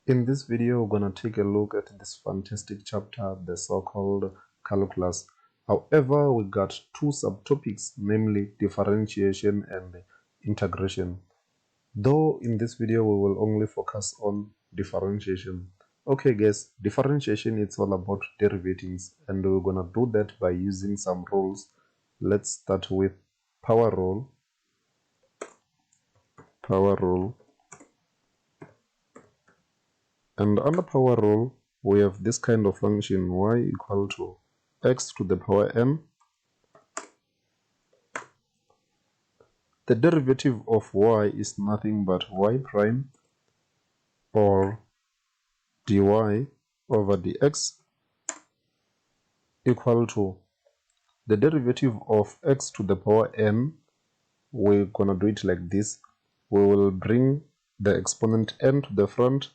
In this video, we're going to take a look at this fantastic chapter, the so-called calculus. However, we got two subtopics, namely differentiation and integration. Though in this video, we will only focus on differentiation. Okay guys, differentiation is all about derivatives, and we're going to do that by using some rules. Let's start with power rule. And under power rule, we have this kind of function y equal to x to the power n. The derivative of y is nothing but y prime or dy over dx equal to the derivative of x to the power n. We're gonna do it like this. We will bring the exponent n to the front,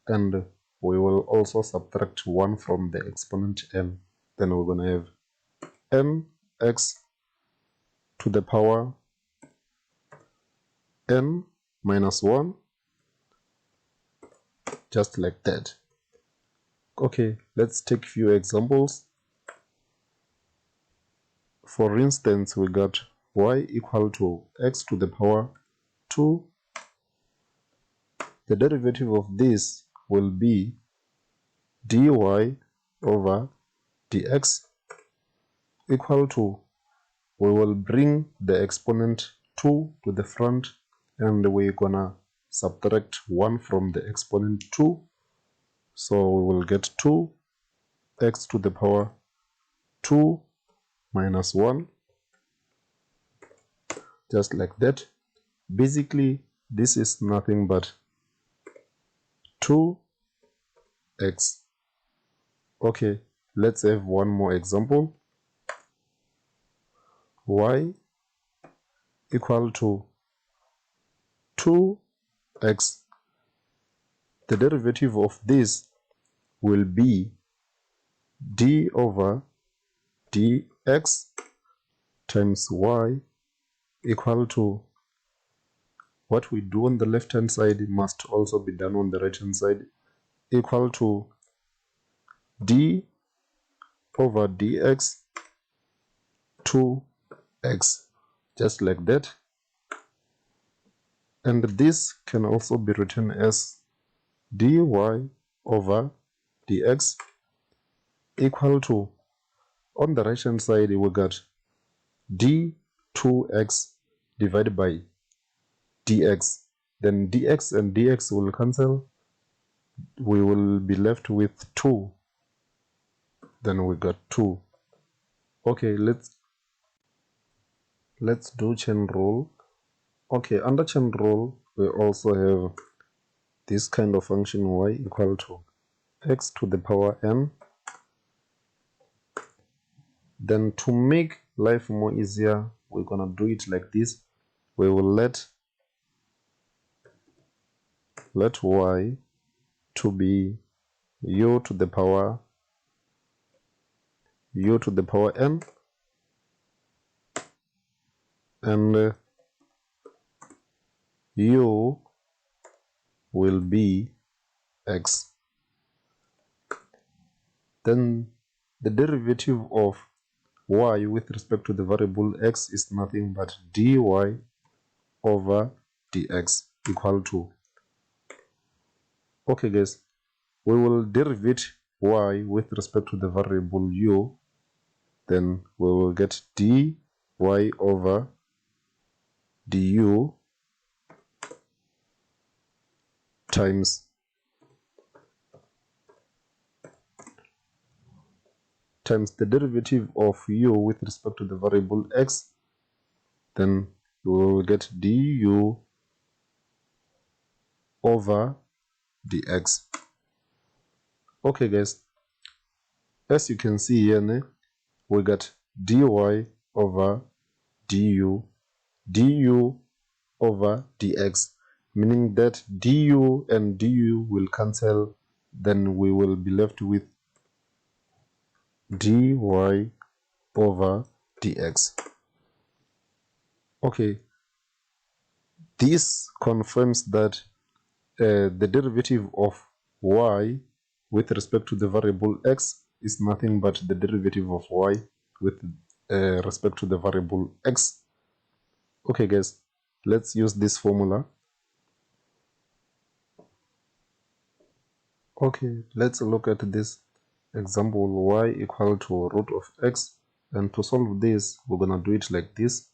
and we will also subtract 1 from the exponent n. Then we're going to have nx to the power n minus 1, just like that. Okay, let's take a few examples. For instance, we got y equal to x to the power 2. The derivative of this will be dy over dx equal to, we will bring the exponent 2 to the front, and we're gonna subtract 1 from the exponent 2. So we will get 2x to the power 2 minus 1, just like that. Basically, this is nothing but 2x. Okay, let's have one more example. Y equal to 2x. The derivative of this will be d over dx times y equal to, what we do on the left hand side must also be done on the right hand side, equal to d over dx 2x, just like that. And this can also be written as dy over dx equal to, on the right hand side we got d2x divided by dx. Then dx and dx will cancel. We will be left with 2. Then we got 2. Okay, let's do chain rule. Okay, under chain rule, we also have this kind of function y equal to x to the power n. Then to make life more easier, we're gonna do it like this. We will let y to be u to the power n, and u will be x. Then the derivative of y with respect to the variable x is nothing but dy over dx equal to, okay guys, we will derive y with respect to the variable u. Then we will get dy over du times the derivative of u with respect to the variable x. Then we will get du over dx. Okay guys, as you can see here, we got dy over du over dx, meaning that du and du will cancel. Then we will be left with dy over dx. Okay, this confirms that the derivative of y with respect to the variable x is nothing but the derivative of y with respect to the variable x. Okay guys, let's use this formula. Okay, let's look at this example, y equal to root of x, and to solve this we're gonna do it like this.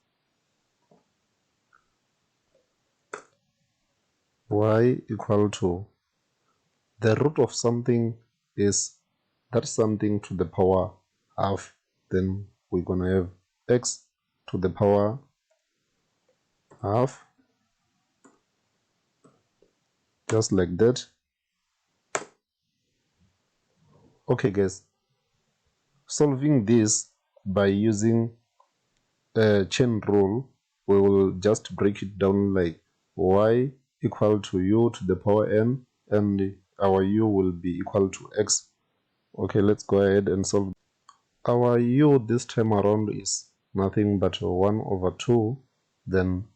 Y equal to the root of something is that something to the power half, then we're gonna have x to the power half, just like that. Okay guys, solving this by using a chain rule, we will just break it down like y equal to u to the power n, and our u will be equal to x. Okay, let's go ahead and solve. Our u this time around is nothing but 1 over 2. Then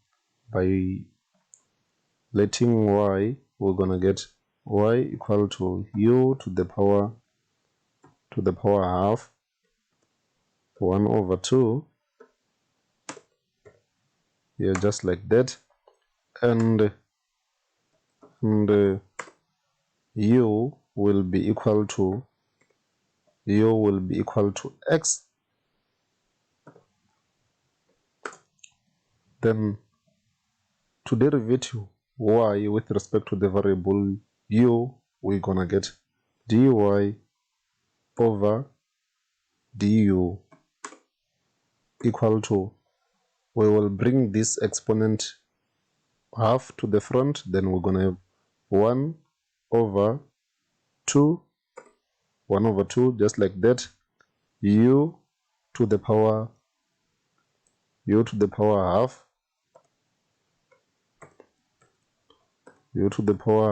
by letting y, we're gonna get y equal to u to the power half, 1 over 2, yeah, just like that. And u will be equal to x. Then to derive y with respect to the variable u, we're gonna get dy over du equal to, we will bring this exponent half to the front, then we're gonna have 1 over 2, just like that, u to the power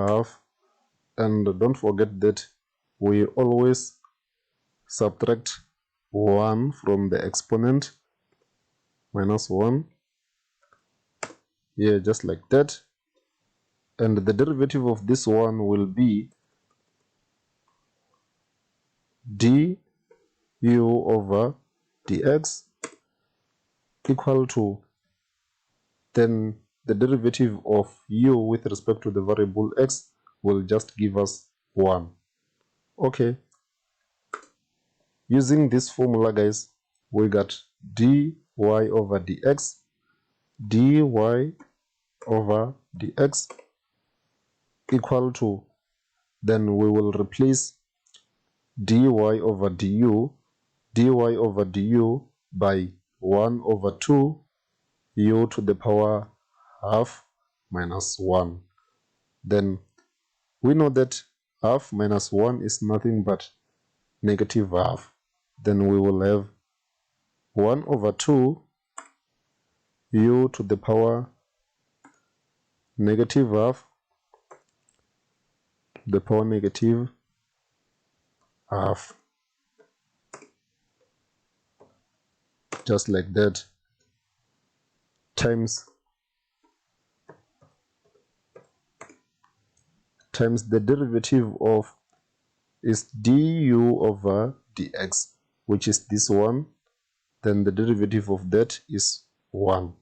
half, and don't forget that we always subtract 1 from the exponent, minus 1, yeah, just like that. And the derivative of this one will be du over dx equal to, then the derivative of u with respect to the variable x will just give us 1. Okay, using this formula guys, we got dy over dx, equal to, then we will replace dy over du by 1 over 2 u to the power half minus 1. Then we know that half minus 1 is nothing but negative half. Then we will have 1 over 2 u to the power negative half, negative half, just like that, times the derivative of is du over dx, which is this one, then the derivative of that is 1,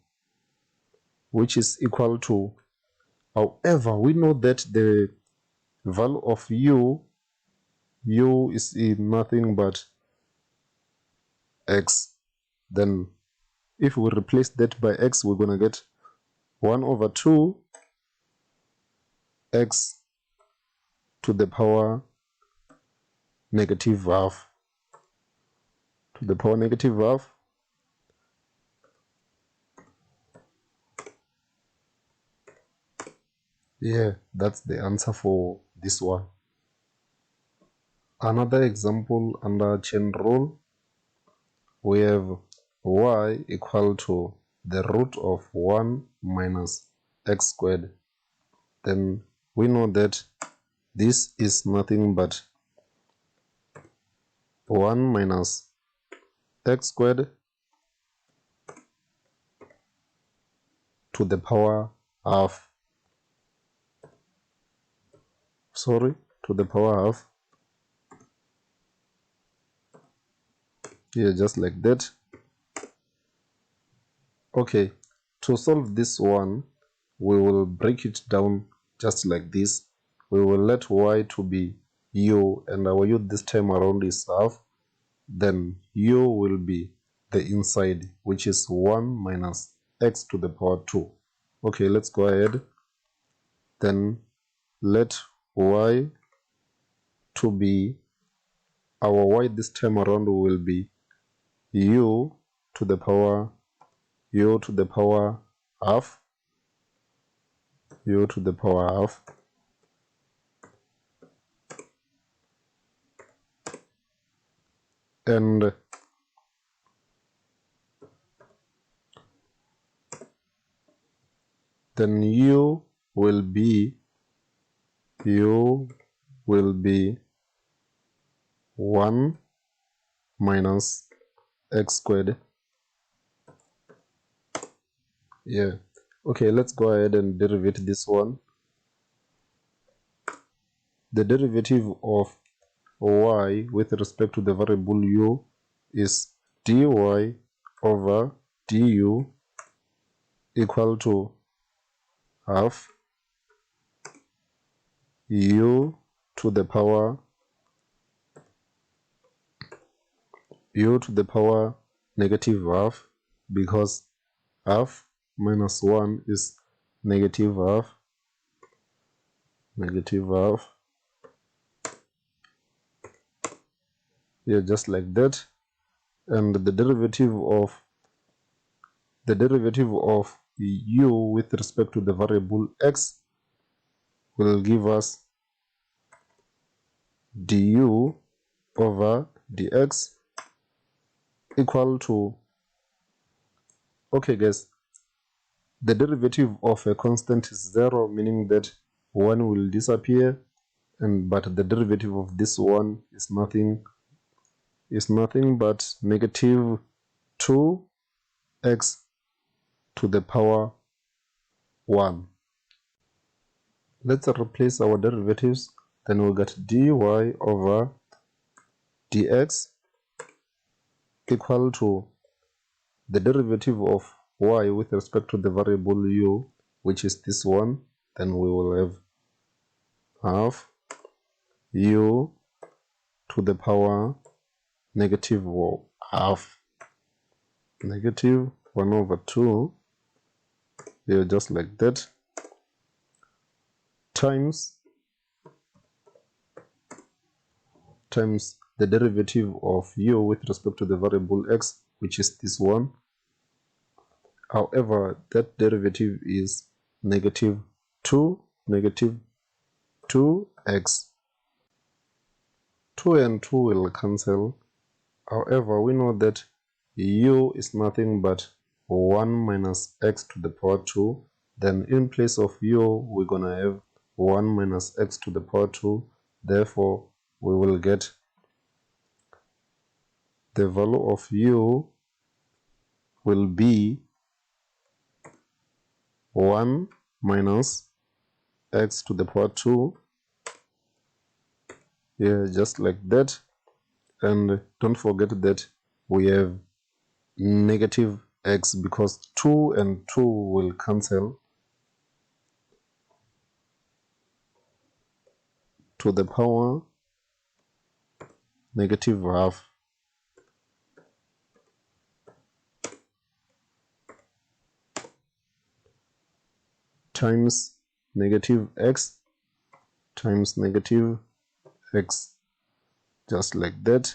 which is equal to, however, we know that the value of u is nothing but x. Then if we replace that by x, we're gonna get 1 over 2 x to the power negative half, Yeah, that's the answer for this one. Another example under chain rule, we have y equal to the root of 1 minus x squared. Then we know that this is nothing but 1 minus x squared to the power half, to to the power half. Yeah, just like that. Okay, to solve this one, we will break it down just like this. We will let y to be u, and our u this time around is half. Then u will be the inside, which is 1 minus x to the power 2. Okay, let's go ahead. Then let y to be, our y this time around will be u to the power half, u to the power half, and then u will be 1 minus x squared. Yeah. Okay, let's go ahead and derivate this one. The derivative of y with respect to the variable u is dy over du equal to half u to the power negative half, because half minus 1 is negative half, yeah, just like that. And the derivative of u with respect to the variable x will give us du over dx equal to, okay guys, the derivative of a constant is 0, meaning that 1 will disappear, but the derivative of this one is nothing but negative 2x to the power 1. Let's replace our derivatives. Then we'll get dy over dx equal to the derivative of y with respect to the variable u, which is this one. Then we will have half u to the power negative half, negative 1 over 2, yeah, just like that, times the derivative of u with respect to the variable x, which is this one. However, that derivative is negative 2x. 2 and 2 will cancel. However, we know that u is nothing but 1 minus x to the power 2. Then in place of u, we're gonna have 1 minus x to the power 2. Therefore, we will get the value of u will be 1 minus x to the power 2. Yeah, just like that. And don't forget that we have negative x, because 2 and 2 will cancel, to the power negative half times negative x times negative x, just like that.